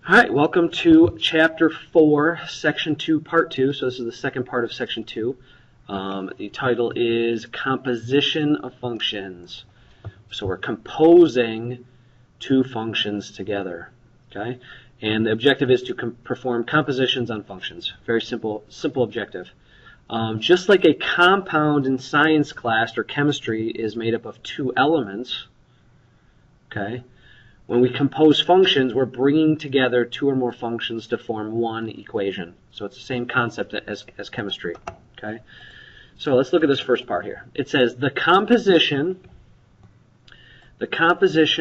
All right, welcome to Chapter 4, Section 2, Part 2. So this is the second part of Section 2. The title is Composition of Functions. So we're composing two functions together, okay? And the objective is to perform compositions on functions. Very simple objective. Just like a compound in science class or chemistry is made up of two elements, okay? When we compose functions, we're bringing together two or more functions to form one equation. So it's the same concept as chemistry. Okay. So let's look at this first part here. It says the composition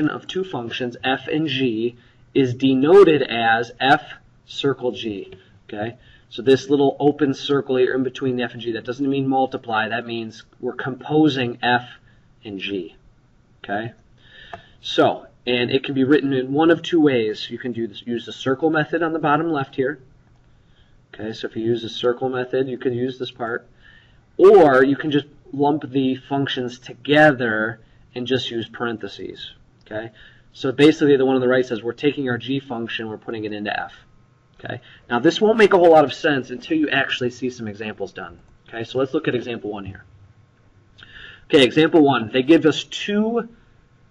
of two functions, f and g, is denoted as f circle g. Okay. So this little open circle here in between the f and g, that doesn't mean multiply. That means we're composing f and g. Okay. So, and it can be written in one of two ways. You can use the circle method on the bottom left here. Okay, so if you use the circle method, you can use this part. Or you can just lump the functions together and just use parentheses. Okay, so basically the one on the right says we're taking our g function, we're putting it into f. Okay, now this won't make a whole lot of sense until you actually see some examples done. Okay, so let's look at example 1 here. Okay, example 1, they give us two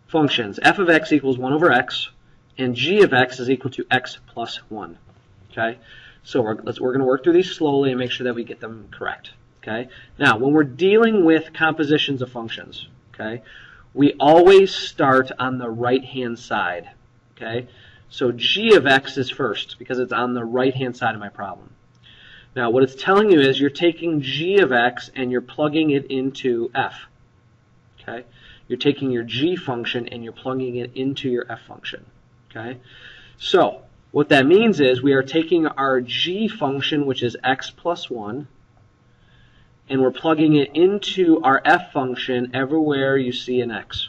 functions, f of x equals 1 over x, and g of x is equal to x plus 1. Okay, so we're going to work through these slowly and make sure that we get them correct. Okay, now when we're dealing with compositions of functions, okay, we always start on the right hand side. Okay, so g of x is first because it's on the right hand side of my problem. Now what it's telling you is you're taking g of x and you're plugging it into f. Okay. You're taking your g function and you're plugging it into your f function. Okay? So, what that means is we are taking our g function, which is x plus 1, and we're plugging it into our f function everywhere you see an x.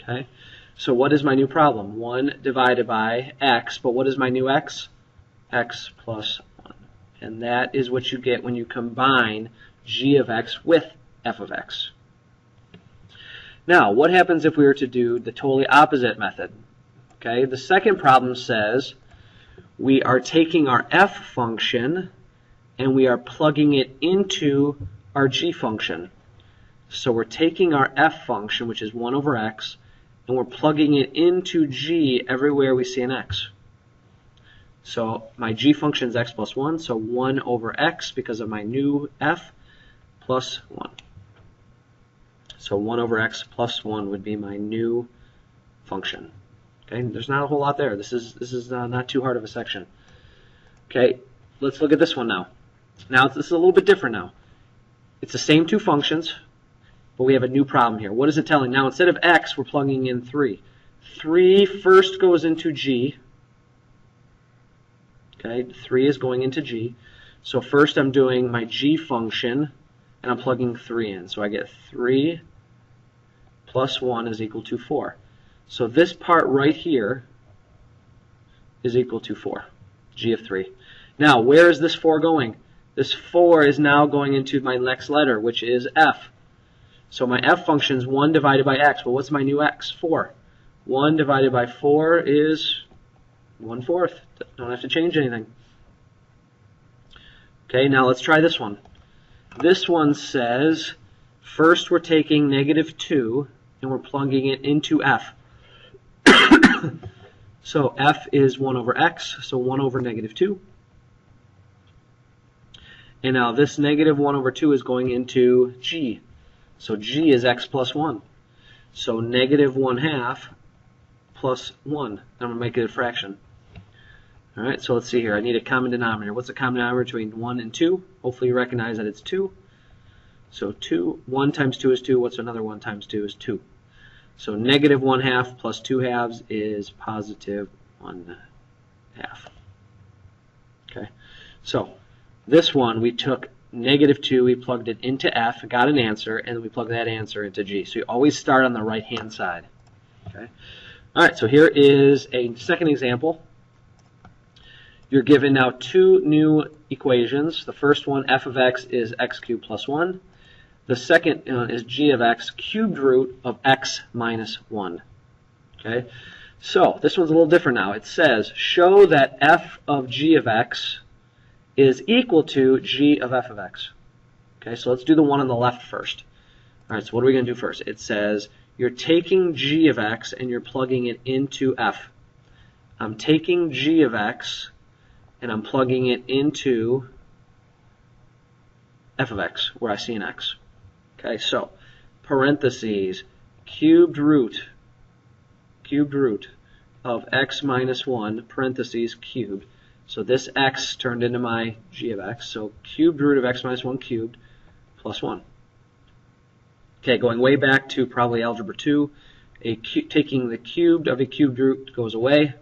Okay? So what is my new problem? 1 divided by x, but what is my new x? X plus 1. And that is what you get when you combine g of x with f of x. Now, what happens if we were to do the totally opposite method? Okay, the second problem says we are taking our f function and we are plugging it into our g function. So we're taking our f function, which is 1 over x, and we're plugging it into g everywhere we see an x. So my g function is x plus 1, so 1 over x because of my new f plus 1. So 1 over x plus 1 would be my new function. Okay, there's not a whole lot there. This is not too hard of a section. Okay, let's look at this one now. Now this is a little bit different now. It's the same two functions, but we have a new problem here. What is it telling? Now instead of x, we're plugging in 3. 3 first goes into g. Okay, 3 is going into g. So first I'm doing my g function, and I'm plugging 3 in. So I get 3 plus 1 is equal to 4. So this part right here is equal to 4, g of 3. Now, where is this 4 going? This 4 is now going into my next letter, which is f. So my f function is 1 divided by x. Well, what's my new x? 4. 1 divided by 4 is 1/4. Don't have to change anything. Okay, now let's try this one. This one says, first we're taking negative 2 and we're plugging it into f. So f is 1 over x, so 1 over negative 2. And now this negative 1 over 2 is going into g. So g is x plus 1. So negative 1/2 plus 1. I'm going to make it a fraction. All right, so let's see here. I need a common denominator. What's the common denominator between 1 and 2? Hopefully you recognize that it's 2. So 1 times 2 is 2. What's another 1 times 2 is 2. So negative 1/2 plus 2/2 is positive 1/2. Okay, so this one we took negative 2, we plugged it into f, got an answer, and then we plugged that answer into g. So you always start on the right hand side. Okay. All right, so here is a second example. You're given now two new equations. The first one, f of x, is x cubed plus 1. The second is g of x, cubed root of x minus 1. Okay, So this one's a little different now. It says, show that f of g of x is equal to g of f of x. Okay, so let's do the one on the left first. All right, so what are we going to do first? It says you're taking g of x and you're plugging it into f. I'm taking g of x and I'm plugging it into f of x, where I see an x. Okay, so parentheses, cubed root of x minus 1, parentheses, cubed. So this x turned into my g of x. So cubed root of x minus 1 cubed plus 1. Okay, going way back to probably algebra 2, taking the cubed of a cubed root goes away.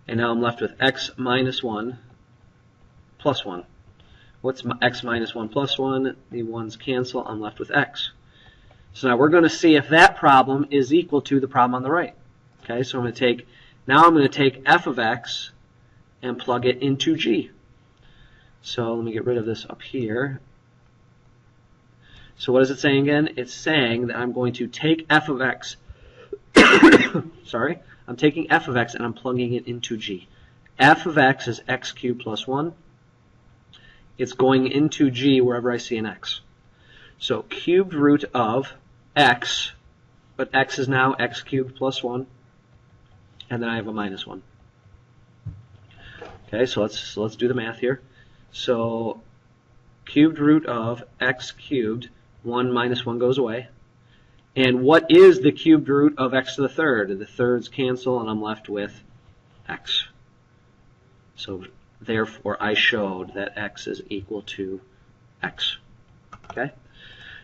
And now I'm left with x minus 1 plus 1. What's x minus 1 plus 1? The 1's cancel. I'm left with x. So now we're going to see if that problem is equal to the problem on the right. Okay, so I'm going to take f of x and plug it into g. So let me get rid of this up here. So what is it saying again? It's saying that I'm going to take f of x. Sorry, I'm taking f of x and I'm plugging it into g. F of x is x cubed plus 1. It's going into g wherever I see an x. So cubed root of x, but x is now x cubed plus 1, and then I have a minus 1. Okay, so let's do the math here. So cubed root of x cubed, 1 minus 1 goes away. And what is the cubed root of x to the third? The thirds cancel, and I'm left with x. So therefore, I showed that x is equal to x. Okay?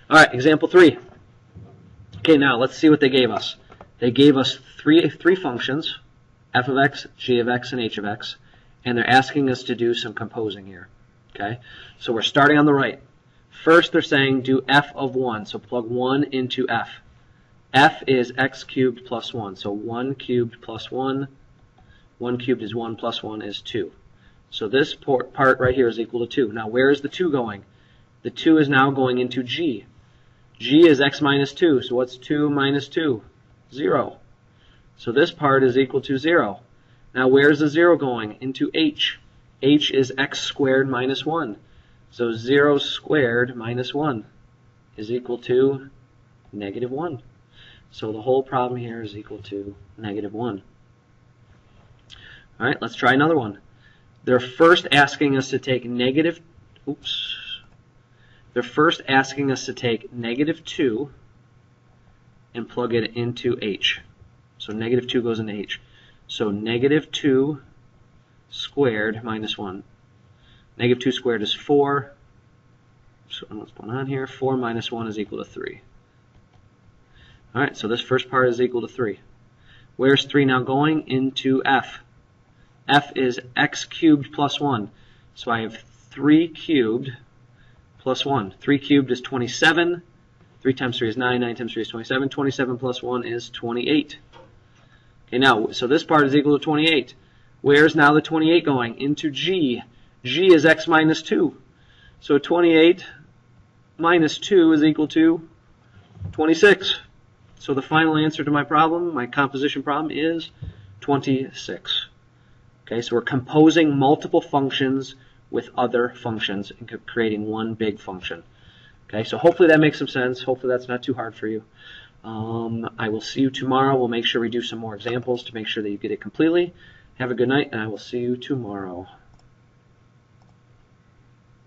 All right, example 3. Okay, now let's see what they gave us. They gave us three functions, f of x, g of x, and h of x, and they're asking us to do some composing here. Okay? So we're starting on the right. First, they're saying do f of 1, so plug 1 into f. F is x cubed plus 1, so 1 cubed plus 1. 1 cubed is 1 plus 1 is 2. So this part right here is equal to 2. Now where is the 2 going? The 2 is now going into g. G is x minus 2, so what's 2 minus 2? 0. So this part is equal to 0. Now where's the 0 going? Into h. H is x squared minus 1. So 0 squared minus 1 is equal to negative 1. So the whole problem here is equal to negative 1. All right, let's try another one. They're first asking us to take negative, They're first asking us to take negative 2 and plug it into h. So negative 2 goes into h. So negative 2 squared minus 1. Negative 2 squared is 4. So what's going on here? 4 minus 1 is equal to 3. All right, so this first part is equal to 3. Where's 3 now going? Into f. F is x cubed plus 1. So I have 3 cubed plus 1. 3 cubed is 27. 3 times 3 is 9. 9 times 3 is 27. 27 plus 1 is 28. Okay, now, so this part is equal to 28. Where's now the 28 going? Into g. G is x minus 2. So 28 minus 2 is equal to 26. So the final answer to my problem, my composition problem, is 26. Okay, so we're composing multiple functions with other functions and creating one big function. Okay, so hopefully that makes some sense. Hopefully that's not too hard for you. I will see you tomorrow. We'll make sure we do some more examples to make sure that you get it completely. Have a good night, and I will see you tomorrow.